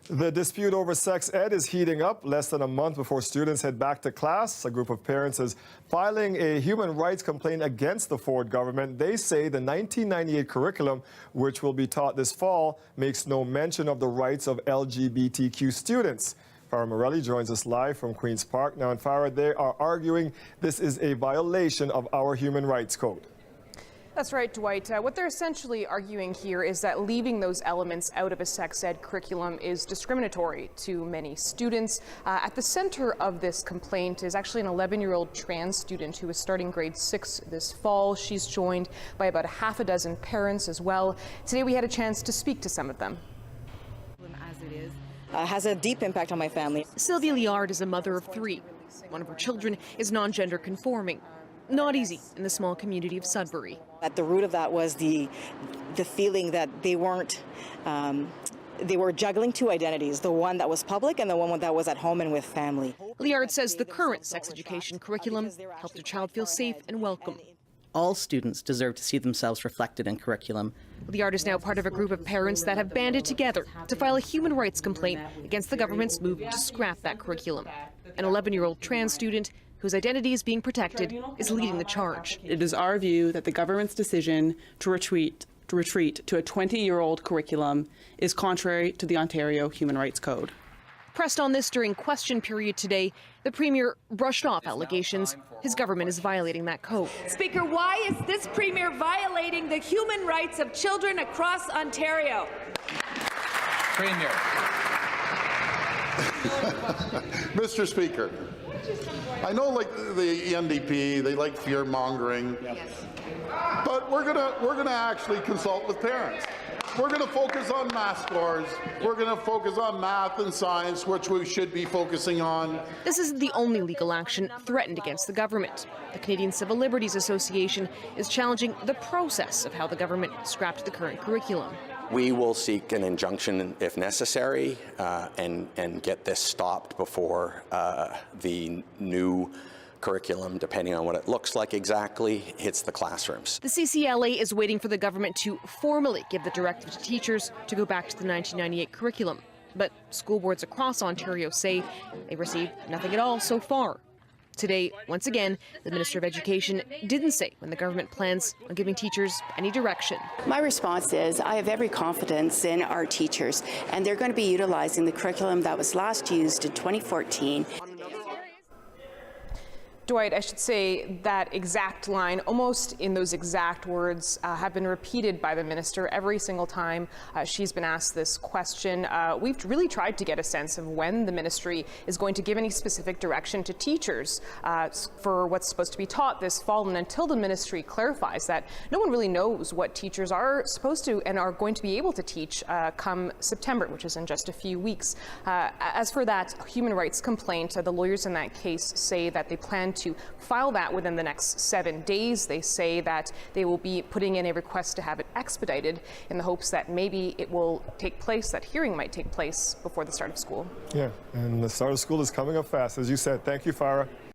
The dispute over sex ed is heating up. Less than a month before students head back to class, a group of parents is filing a human rights complaint against the Ford government. They say the 1998 curriculum, which will be taught this fall, makes no mention of the rights of LGBTQ students. Farah Morelli joins us live from Queen's Park. Now, in Farah, they are arguing this is a violation of our human rights code. That's right, Dwight. What they're essentially arguing here is that leaving those elements out of a sex ed curriculum is discriminatory to many students. At the center of this complaint is actually an 11-year-old trans student who is starting grade 6 this fall. She's joined by about a half a dozen parents as well. Today we had a chance to speak to some of them. As it is, has a deep impact on my family. Sylvia Liard is a mother of 3. One of her children is non-gender conforming. Not easy in the small community of Sudbury. At the root of that was the feeling that they were juggling two identities, the one that was public and the one that was at home and with family. Liard says the current sex education curriculum helped her child feel safe and welcome. All students deserve to see themselves reflected in curriculum. Liard is now part of a group of parents that have banded together to file a human rights complaint against the government's move to scrap that curriculum. An 11-year-old trans student whose identity is being protected is leading the charge. It is our view that the government's decision to retreat to a 20-year-old curriculum is contrary to the Ontario Human Rights Code. Pressed on this during question period today, the Premier brushed off allegations his government is violating that code. Speaker, why is this Premier violating the human rights of children across Ontario? Premier. Mr. Speaker, I know, like the NDP, they like fear-mongering, but we're gonna actually consult with parents. We're gonna focus on math scores. We're gonna focus on math and science, which we should be focusing on. This isn't the only legal action threatened against the government. The Canadian Civil Liberties Association is challenging the process of how the government scrapped the current curriculum. We will seek an injunction if necessary and get this stopped before the new curriculum, depending on what it looks like exactly, hits the classrooms. The CCLA is waiting for the government to formally give the directive to teachers to go back to the 1998 curriculum. But school boards across Ontario say they received nothing at all so far. Today, once again, the Minister of Education didn't say when the government plans on giving teachers any direction. My response is I have every confidence in our teachers, and they're going to be utilizing the curriculum that was last used in 2014. Dwight, I should say that exact line, almost in those exact words, have been repeated by the minister every single time she's been asked this question. We've really tried to get a sense of when the ministry is going to give any specific direction to teachers for what's supposed to be taught this fall. And until the ministry clarifies that, no one really knows what teachers are supposed to and are going to be able to teach come September, which is in just a few weeks. As for that human rights complaint, the lawyers in that case say that they plan to file that within the next 7 days. They say that they will be putting in a request to have it expedited in the hopes that maybe it will take place, that hearing might take place before the start of school. Yeah, and the start of school is coming up fast, as you said. Thank you, Farah.